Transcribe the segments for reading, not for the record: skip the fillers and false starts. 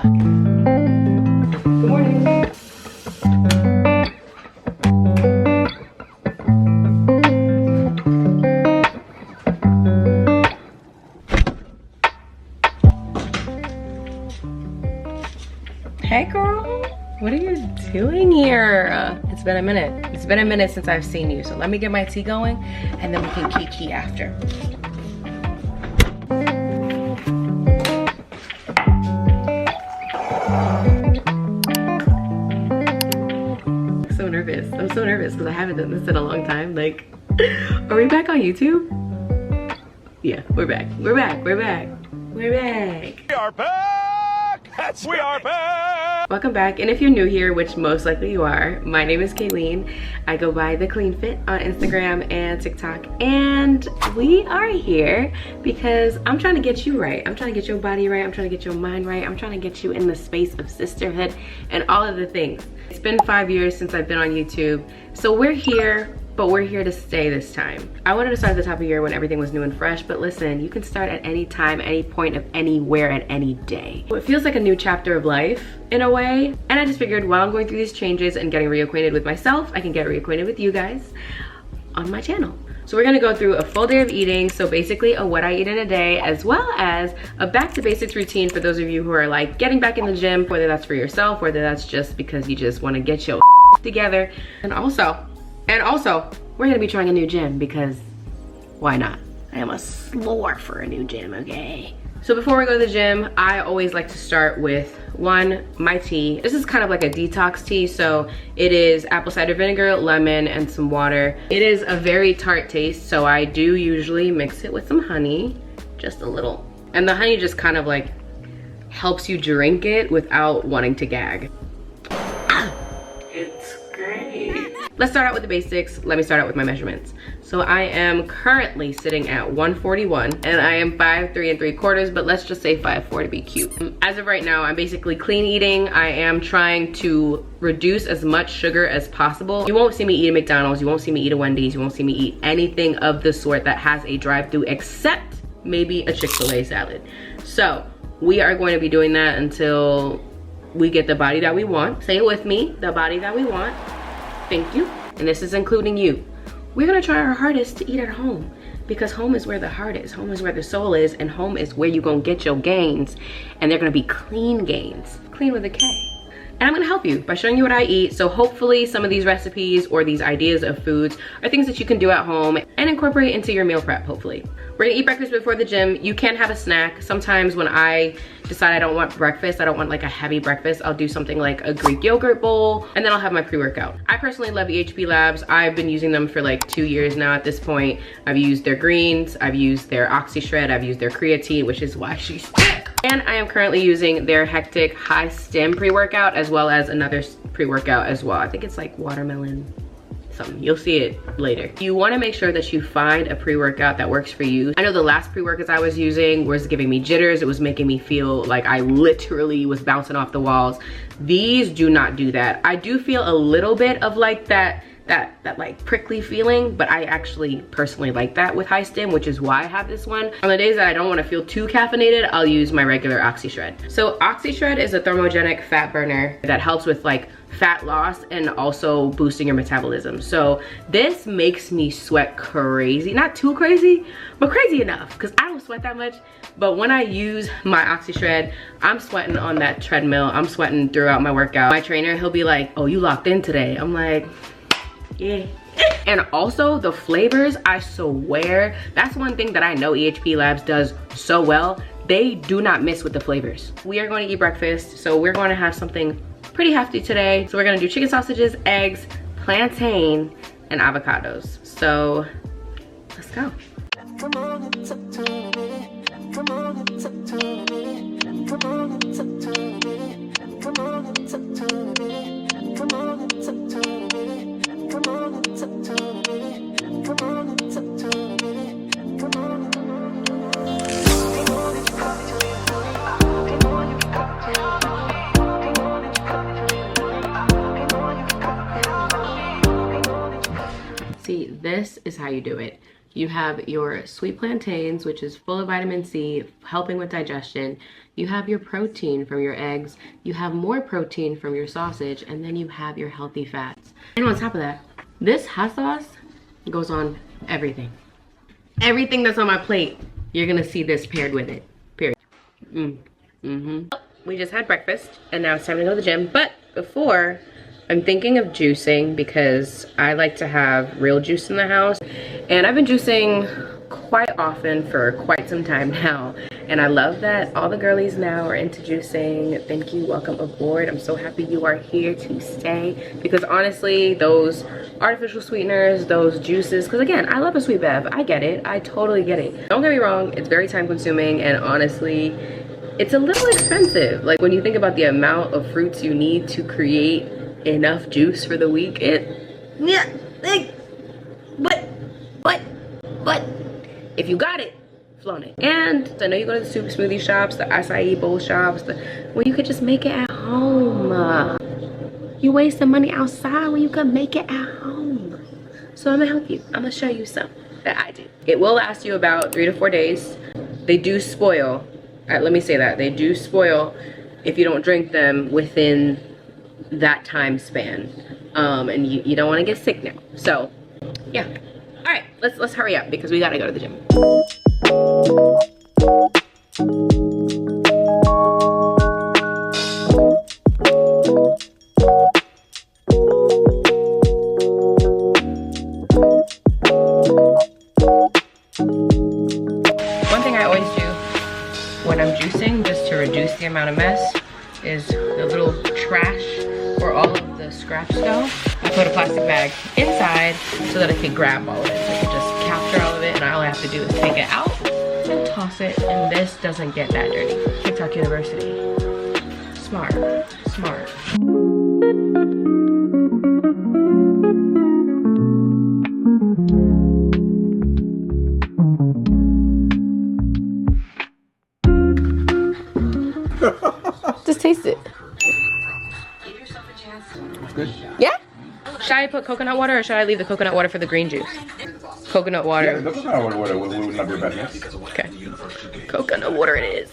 Hey girl, what are you doing here? It's been a minute. It's been a minute since I've seen you, so let me get my tea going and then we can kiki after. I'm so nervous because I haven't done this in a long time. Like, are we back on YouTube? Yeah, we're back. We're back. We're back. We're back. We are back! That's we are back! Welcome back, and if you're new here, which most likely you are, my name is Klean. I go by The Klean Fit on Instagram and TikTok, and we are here because I'm trying to get you right. I'm trying to get your body right. I'm trying to get your mind right. I'm trying to get you in the space of sisterhood and all of the things. It's been 5 years since I've been on YouTube, so we're here, but we're here to stay this time. I wanted to start at the top of the year when everything was new and fresh, but listen, you can start at any time, any point of anywhere, at any day. It feels like a new chapter of life in a way, and I just figured while I'm going through these changes and getting reacquainted with myself, I can get reacquainted with you guys on my channel. So we're gonna go through a full day of eating, so basically a what I eat in a day, as well as a back to basics routine for those of you who are like getting back in the gym, whether that's for yourself, whether that's just because you just wanna get your together. And also, we're gonna be trying a new gym because why not? I am a slore for a new gym, okay? So before we go to the gym, I always like to start with my tea. This is kind of like a detox tea, so it is apple cider vinegar, lemon, and some water. It is a very tart taste, so I do usually mix it with some honey, just a little. And the honey just kind of like helps you drink it without wanting to gag. It's great. Let's start out with the basics. Let me start out with my measurements. So I am currently sitting at 141 and I am 5'3" 3/4, but let's just say 5'4" to be cute. As of right now, I'm basically clean eating. I am trying to reduce as much sugar as possible. You won't see me eat a McDonald's, you won't see me eat a Wendy's, you won't see me eat anything of the sort that has a drive-through except maybe a Chick-fil-A salad. So we are going to be doing that until we get the body that we want. Say it with me, the body that we want. Thank you. And this is including you. We're gonna try our hardest to eat at home because home is where the heart is, home is where the soul is, and home is where you're gonna get your gains, and they're gonna be clean gains, clean with a K. And I'm gonna help you by showing you what I eat, so hopefully some of these recipes or these ideas of foods are things that you can do at home and incorporate into your meal prep, hopefully. We're gonna eat breakfast before the gym. You can have a snack. Sometimes when I decide I don't want breakfast, I don't want like a heavy breakfast, I'll do something like a Greek yogurt bowl, and then I'll have my pre-workout. I personally love EHPlabs. I've been using them for like 2 years now at this point. I've used their greens, I've used their Oxy Shred, I've used their creatine, which is why she's sick. And I am currently using their Hectic High Stim pre-workout as well as another pre-workout as well. I think it's like watermelon something. You'll see it later. You want to make sure that you find a pre-workout that works for you. I know the last pre-workouts I was using was giving me jitters. It was making me feel like I literally was bouncing off the walls. These do not do that. I do feel a little bit of like that like prickly feeling, but I actually personally like that with High Stim, which is why I have this one. On the days that I don't want to feel too caffeinated, I'll use my regular Oxy Shred. So Oxy Shred is a thermogenic fat burner that helps with like fat loss and also boosting your metabolism. So this makes me sweat crazy, not too crazy, but crazy enough, because I don't sweat that much. But when I use my Oxy Shred, I'm sweating on that treadmill. I'm sweating throughout my workout. My trainer, he'll be like, oh, you locked in today. I'm like, yeah. And also the flavors, I swear, that's one thing that I know EHPlabs does so well. They do not miss with the flavors. We are going to eat breakfast, so we're going to have something pretty hefty today. So we're gonna do chicken sausages, eggs, plantain, and avocados. So let's go. See, this is how you do it. You have your sweet plantains, which is full of vitamin C, helping with digestion. You have your protein from your eggs. You have more protein from your sausage, and then you have your healthy fats. And on top of that, this hot sauce goes on everything. Everything that's on my plate, you're gonna see this paired with it, period. We just had breakfast, and now it's time to go to the gym. But before, I'm thinking of juicing because I like to have real juice in the house. And I've been juicing quite often for quite some time now. And I love that all the girlies now are into juicing. Thank you, welcome aboard. I'm so happy you are here to stay. Because honestly, those artificial sweeteners, those juices, because again, I love a sweet bev. I get it, I totally get it. Don't get me wrong, it's very time consuming, and honestly, it's a little expensive. Like when you think about the amount of fruits you need to create enough juice for the week, but if you got it, flown it. And I know you go to the soup smoothie shops, the acai bowl shops, when you could just make it at home. You waste the money outside when you could make it at home. So I'm gonna help you. I'm gonna show you some that I do. It will last you about 3 to 4 days. They do spoil. Let me say that. They do spoil if you don't drink them within that time span. And you don't want to get sick now. So yeah. All right, let's hurry up because we gotta go to the gym. One thing I always do when I'm juicing, just to reduce the amount of mess, is the little trash where all of the scraps go. I put a plastic bag inside so that I can grab all of it. So I can just capture all of it, and all I have to do is take it out and toss it, and this doesn't get that dirty. TikTok University. Smart, smart. Just taste it. Give yourself a chance. It's good. Yeah? Should I put coconut water or should I leave the coconut water for the green juice? Coconut water. Yeah, the coconut water would not be a bad guess. Okay. Coconut water it is.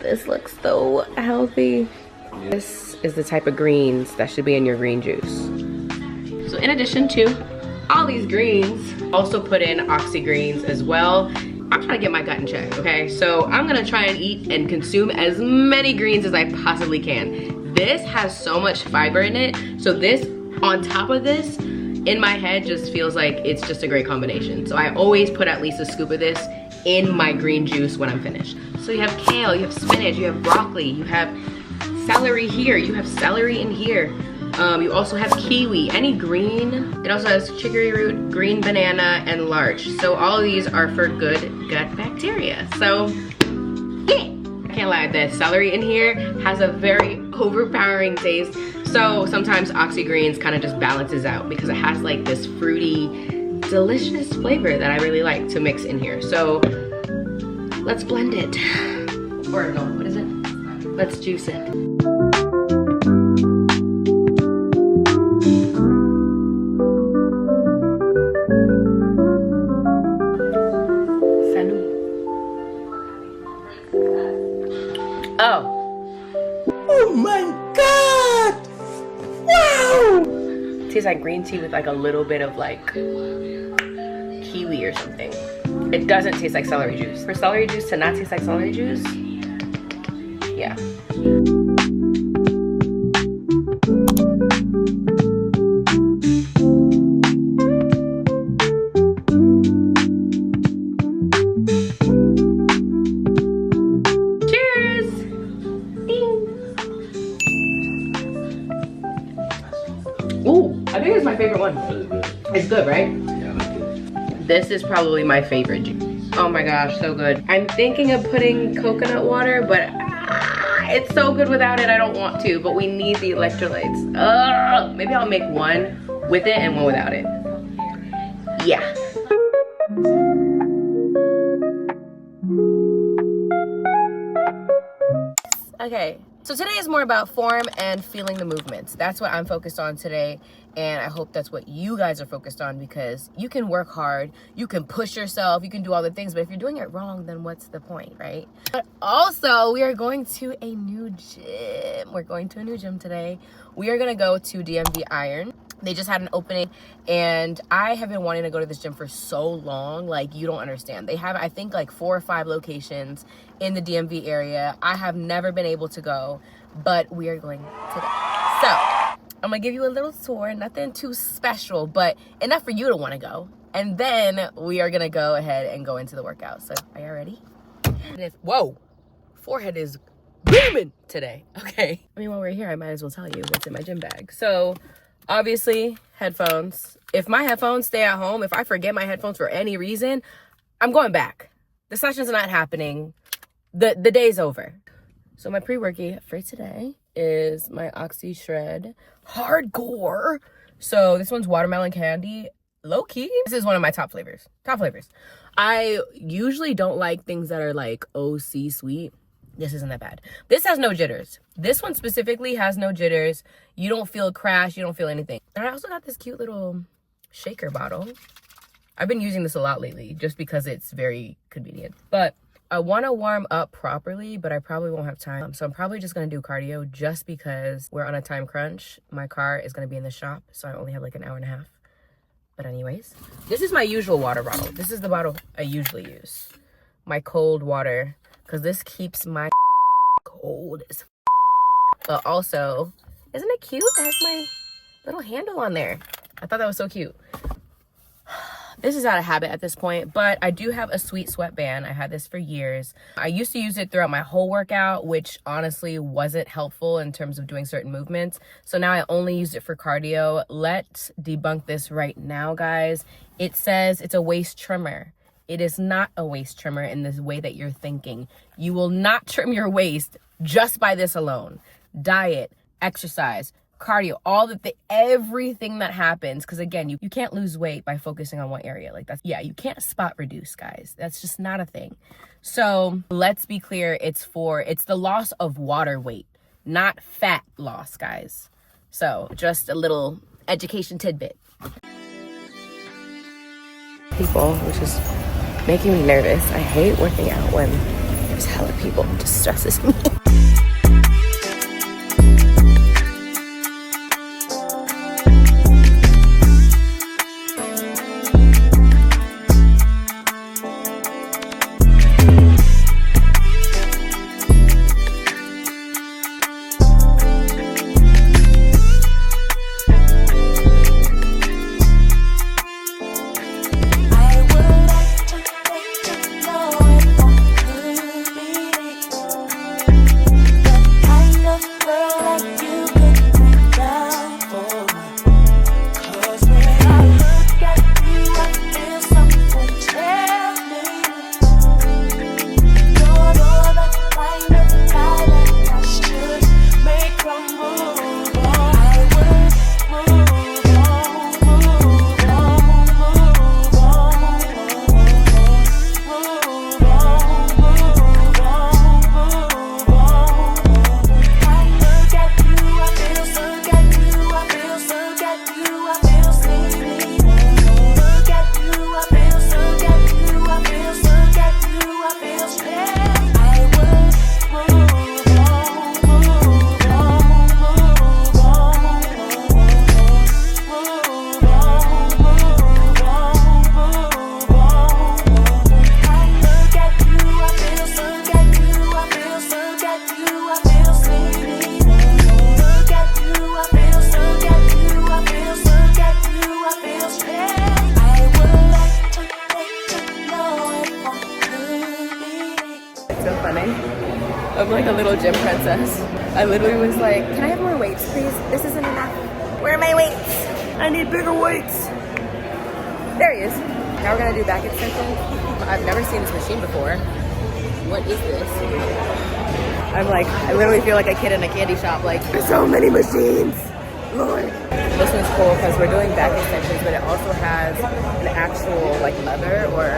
This looks so healthy. This is the type of greens that should be in your green juice. So in addition to all these greens, also put in oxy greens as well. I'm trying to get my gut in check, okay? So I'm gonna try and eat and consume as many greens as I possibly can. This has so much fiber in it. So this, on top of this, in my head just feels like it's just a great combination. So I always put at least a scoop of this in my green juice when I'm finished. So you have kale, you have spinach, you have broccoli, you have celery here, you have celery in here. You also have kiwi, any green. It also has chicory root, green banana, and larch. So all of these are for good gut bacteria. So yeah, I can't lie, the celery in here has a very overpowering taste. So sometimes oxy greens kind of just balances out because it has like this fruity, delicious flavor that I really like to mix in here. So let's blend it. Or no, what is it? Let's juice it. Salut. Oh. Oh my God! Wow! It tastes like green tea with like a little bit of like kiwi or something. It doesn't taste like celery juice. For celery juice to not taste like celery juice, yeah. Cheers! Ding! Ooh, I think it's my favorite one. It's good, right? This is probably my favorite juice. Oh my gosh, so good. I'm thinking of putting coconut water, but it's so good without it, I don't want to, but we need the electrolytes. Maybe I'll make one with it and one without it. Yeah. Okay, so today is more about form and feeling the movements. That's what I'm focused on today, and I hope that's what you guys are focused on, because you can work hard, you can push yourself, you can do all the things, but if you're doing it wrong, then what's the point, right? But also, we are going to a new gym. We're going to a new gym today. We are gonna go to DMV Iron. They just had an opening, and I have been wanting to go to this gym for so long, like you don't understand. They have, I think, like 4 or 5 locations in the DMV area. I have never been able to go, but we are going today. So I'm gonna give you a little tour, nothing too special, but enough for you to want to go. And then we are gonna go ahead and go into the workout. So are you ready? Whoa, forehead is booming today. Okay. I mean, while we're here, I might as well tell you what's in my gym bag. So obviously, headphones. If my headphones stay at home, if I forget my headphones for any reason, I'm going back. The session's not happening. The day's over. So my pre-workout for today is my Oxy Shred Hardcore. So this one's watermelon candy. Low key, this is one of my top flavors. I usually don't like things that are like OC sweet. This isn't that bad. This has no jitters. This one specifically has no jitters. You don't feel a crash. You don't feel anything. And I also got this cute little shaker bottle. I've been using this a lot lately just because it's very convenient. But I want to warm up properly, but I probably won't have time. So I'm probably just going to do cardio just because we're on a time crunch. My car is going to be in the shop, so I only have like an hour and a half. But anyways, this is my usual water bottle. This is the bottle I usually use. My cold water. Because this keeps my cold as But also, isn't it cute? It has my little handle on there. I thought that was so cute. This is out of habit at this point, but I do have a sweet sweatband. I had this for years. I used to use it throughout my whole workout, which honestly wasn't helpful in terms of doing certain movements. So now I only use it for cardio. Let's debunk this right now, guys. It says it's a waist trimmer. It is not a waist trimmer in this way that you're thinking. You will not trim your waist just by this alone. Diet, exercise, cardio, everything that happens. Because again, you can't lose weight by focusing on one area. Like that's, yeah, you can't spot reduce, guys. That's just not a thing. So let's be clear. It's the loss of water weight, not fat loss, guys. So just a little education tidbit. People, which is making me nervous. I hate working out when there's hella people. It just stresses me. I'm like a little gym princess. I literally was like, can I have more weights, please? This isn't enough. Where are my weights? I need bigger weights. There he is. Now we're gonna do back extensions. I've never seen this machine before. What is this? I'm like, I literally feel like a kid in a candy shop. Like, there's so many machines. Lord. This one's cool because we're doing back extensions, but it also has an actual like lever or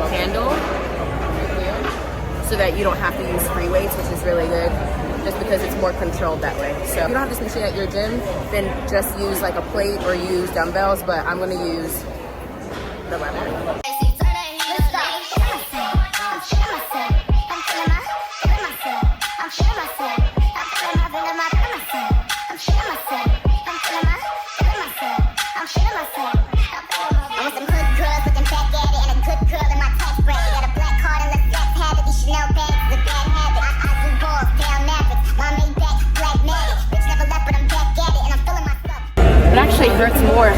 handle so that you don't have to use free weights, which is really good, just because it's more controlled that way. So if you don't have this machine at your gym, then just use like a plate or use dumbbells, but I'm gonna use the lever. It actually hurts more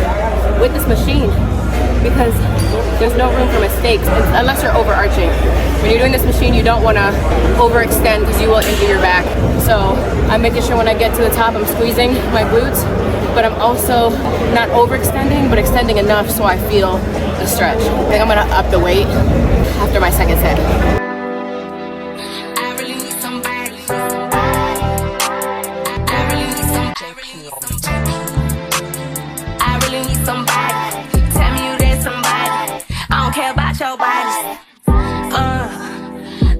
with this machine because there's no room for mistakes unless you're overarching. When you're doing this machine, you don't want to overextend because you will injure your back. So I'm making sure when I get to the top, I'm squeezing my glutes, but I'm also not overextending, but extending enough so I feel the stretch. I think I'm gonna up the weight after my second set.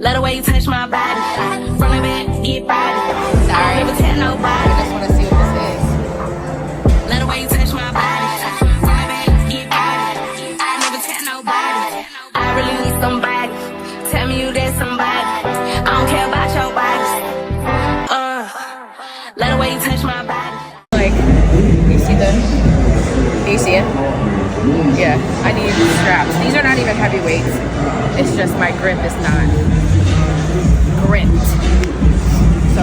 Let the way you touch my body. From the back, get body. I don't never tell nobody. I just want to see what this is. Let the way you touch my body. From the back, get body. I never tell nobody. I really need somebody. Tell me you there's somebody. I don't care about your body. Let the way you touch my body. Like, do you see it? Yeah, I need straps. These are not even heavy weights. It's just my grip is not gripped. So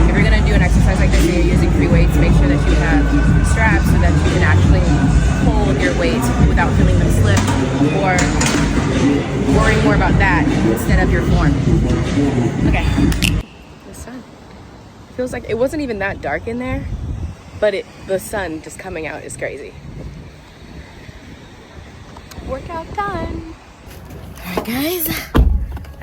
if you're gonna do an exercise like this and you're using free weights, make sure that you have straps so that you can actually hold your weights without feeling them slip or worrying more about that instead of your form. Okay. The sun. Feels like it wasn't even that dark in there, but the sun just coming out is crazy. Workout done. All right, guys.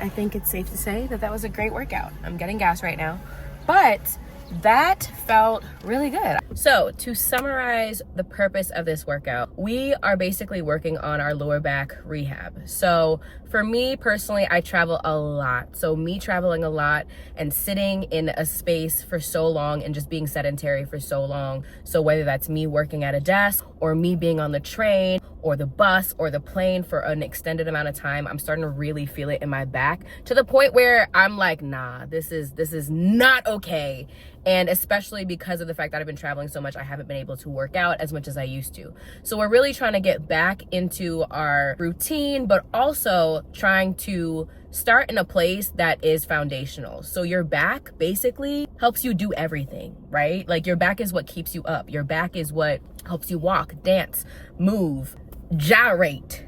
I think it's safe to say that was a great workout. I'm getting gas right now, but that felt really good. So to summarize the purpose of this workout, we are basically working on our lower back rehab. So for me personally, I travel a lot. So me traveling a lot and sitting in a space for so long and just being sedentary for so long. So whether that's me working at a desk or me being on the train or the bus or the plane for an extended amount of time, I'm starting to really feel it in my back to the point where I'm like, nah, this is not okay. And especially because of the fact that I've been traveling so much, I haven't been able to work out as much as I used to. So we're really trying to get back into our routine, but also trying to start in a place that is foundational. So your back basically helps you do everything, right? Like your back is what keeps you up. Your back is what helps you walk, dance, move, gyrate,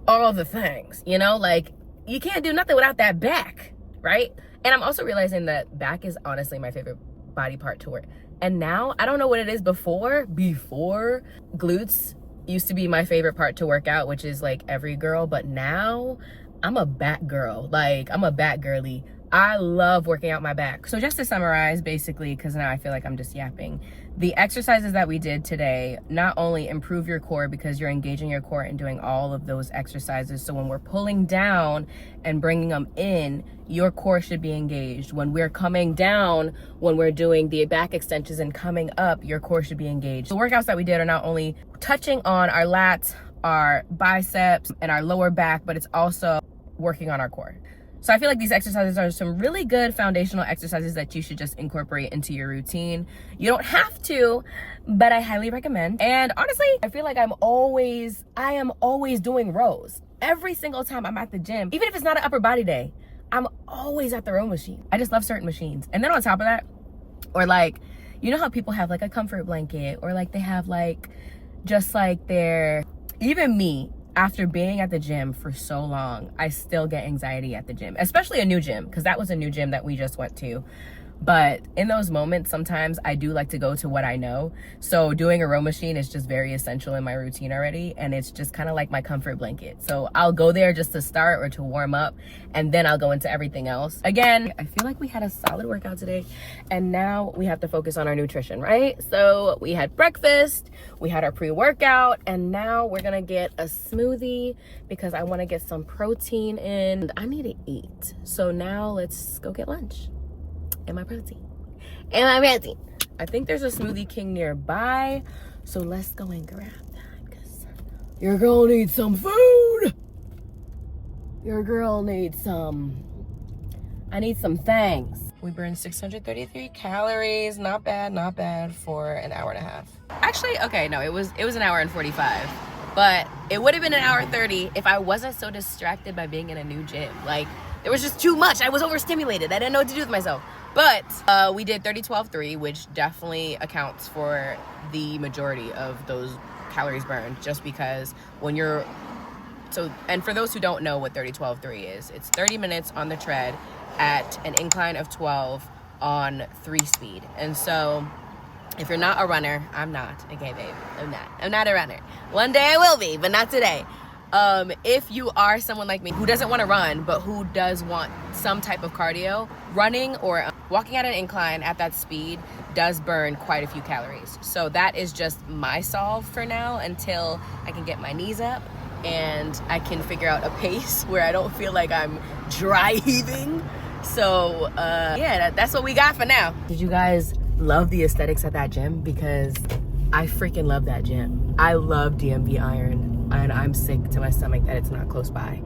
all the things, you know, like you can't do nothing without that back, right? And I'm also realizing that back is honestly my favorite body part to work. And now I don't know what it is. Before glutes used to be my favorite part to work out, which is like every girl, but now I'm a back girl. Like I'm a back girly. I love working out my back. So just to summarize, basically, because now I feel like I'm just yapping, the exercises that we did today not only improve your core because you're engaging your core and doing all of those exercises. So when we're pulling down and bringing them in, your core should be engaged. When we're coming down, when we're doing the back extensions and coming up, your core should be engaged. The workouts that we did are not only touching on our lats, our biceps, and our lower back, but it's also working on our core. So I feel like these exercises are some really good foundational exercises that you should just incorporate into your routine. You don't have to, but I highly recommend. And honestly, I feel like I am always doing rows. Every single time I'm at the gym, even if it's not an upper body day, I'm always at the row machine. I just love certain machines. And then on top of that, or like, you know how people have like a comfort blanket, or like they have like, just like their, even me, after being at the gym for so long, I still get anxiety at the gym, especially a new gym, because that was a new gym that we just went to. But in those moments, sometimes I do like to go to what I know. So doing a row machine is just very essential in my routine already. And it's just kind of like my comfort blanket. So I'll go there just to start or to warm up. And then I'll go into everything else. Again, I feel like we had a solid workout today. And now we have to focus on our nutrition, right? So we had breakfast, we had our pre-workout, and now we're gonna get a smoothie because I wanna get some protein in. I need to eat. So now let's go get lunch. And my protein. I think there's a Smoothie King nearby. So let's go and grab that because your girl needs some food. Your girl needs some. I need some things. We burned 633 calories. Not bad for an hour and a half. Actually, okay, no, it was an hour and 45. But it would have been an hour 30 if I wasn't so distracted by being in a new gym. Like, there was just too much. I was overstimulated. I didn't know what to do with myself. But we did 30-12-3, which definitely accounts for the majority of those calories burned, just because when you're, so, and for those who don't know what 30-12-3 is, it's 30 minutes on the tread at an incline of 12 on 3 speed. And so if you're not a runner, I'm not, okay, babe, I'm not a runner. One day I will be, but not today. If you are someone like me who doesn't want to run, but who does want some type of cardio, running or walking at an incline at that speed does burn quite a few calories. So that is just my solve for now until I can get my knees up and I can figure out a pace where I don't feel like I'm dry heaving. So yeah, that's what we got for now. Did you guys love the aesthetics at that gym? Because I freaking love that gym. I love DMV Iron. And I'm sick to my stomach that it's not close by.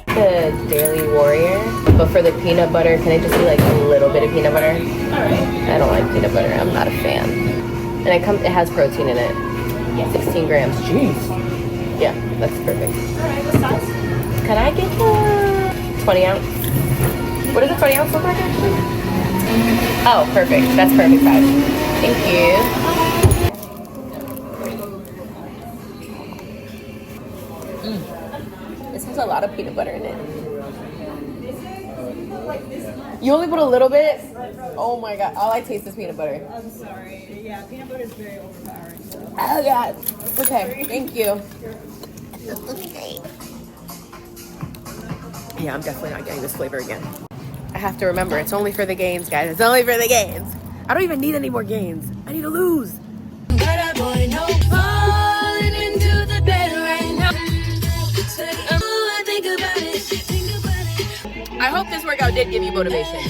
The Daily Warrior, but for the peanut butter, can it just be like a little bit of peanut butter? Alright. I don't like peanut butter. I'm not a fan. And it has protein in it. Yeah, 16 grams. Jeez. Yeah, that's perfect. Alright, what size? Can I get the 20 ounce? What does a 20 ounce look like actually? Oh, perfect. That's perfect size. Thank you. This has a lot of peanut butter in it. You only put a little bit? Oh my god. All I taste is peanut butter. I'm sorry. Yeah, peanut butter is very overpowering. So. Oh god. Okay, thank you. Yeah, I'm definitely not getting this flavor again. I have to remember, it's only for the gains, guys. It's only for the gains. I don't even need any more gains. I need to lose. I hope this workout did give you motivation.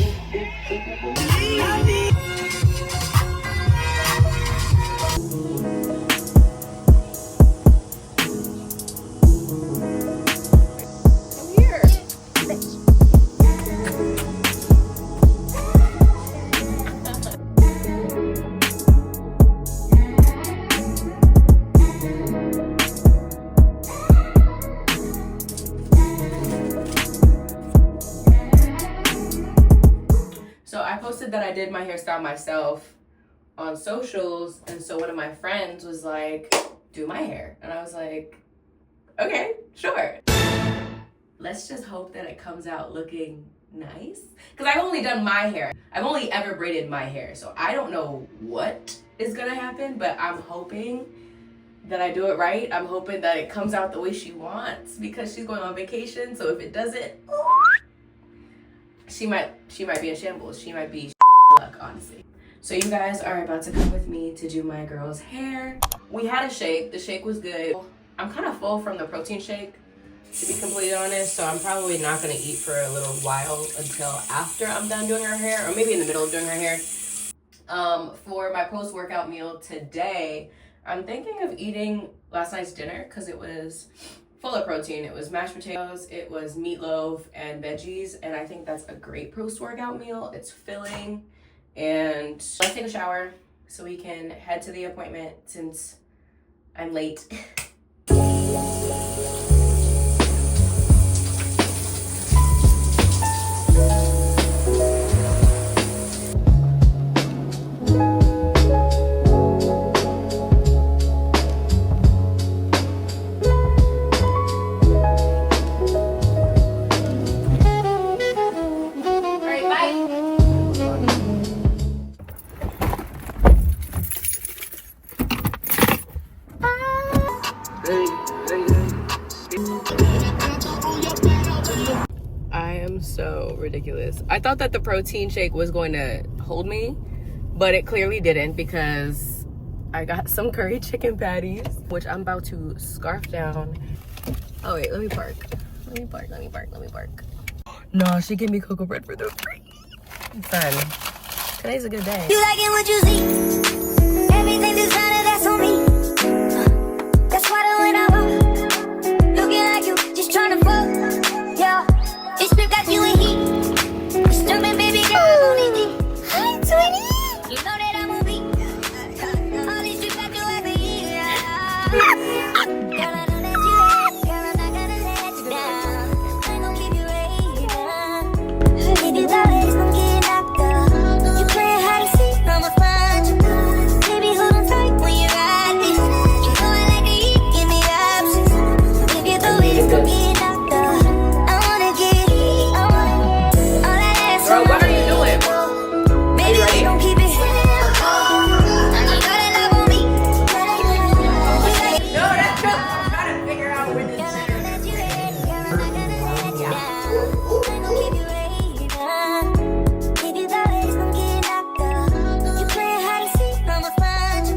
That I did my hairstyle myself on socials, and so one of my friends was like, do my hair, and I was like, okay, sure. Let's just hope that it comes out looking nice, because I've only done my hair. I've only ever braided my hair, so I don't know what is gonna happen, but I'm hoping that I do it right. I'm hoping that it comes out the way she wants, because she's going on vacation. So if it doesn't, she might be in shambles. She might be luck, honestly. So you guys are about to come with me to do my girl's hair. We had a shake. The shake was good. I'm kind of full from the protein shake, to be completely honest, so I'm probably not going to eat for a little while until after I'm done doing her hair, or maybe in the middle of doing her hair. For my post-workout meal today, I'm thinking of eating last night's dinner because it was full of protein. It was mashed potatoes, it was meatloaf and veggies, and I think that's a great post-workout meal. It's filling, and let's take a shower so we can head to the appointment since I'm late. am so ridiculous. I thought that the protein shake was going to hold me, but it clearly didn't because I got some curry chicken patties, which I'm about to scarf down. Oh wait, let me park. Let me park. No, she gave me cocoa bread for the free. Fun. Today's a good day. You liking what you see? Everything designer, that's on me. That's why when I walk, looking like you, just trying to fuck. Yeah, this trip got you in heat. It's jumping, baby girl, I'm on it deep. Hi, sweetie. You know that I'm a beat. All these trips got you happy. Girl, I know that you hate. Girl, I'm not gonna let you down. I'm gonna keep you waiting. If you thought it's gonna get knocked up, you playing hide and seek, I'ma find you. Baby, hold on tight when you ride this. You know I like to eat, give me options. If you thought it's gonna get knocked up, I wanna get it. All that ass. Girl, what are you doing? Baby, ready? don't keep it. I know that love on me. No, that's true. I'm trying to figure out where this Girl, I know that you hate. Girl, I'm not gonna let you down. I'm gonna keep you waiting. If you thought it's gonna get knocked up, you playing hide and seek, I'ma find you.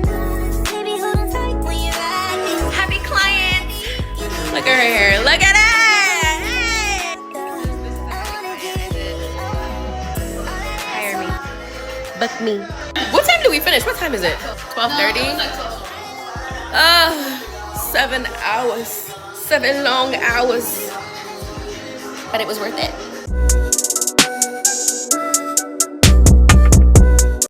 Baby, hold on tight when you ride this. happy client. Look at her hair. Look at it. Hire me. Book me. What time do we finish? What time is it? 12:30? 7 hours. 7 long hours. But it was worth it.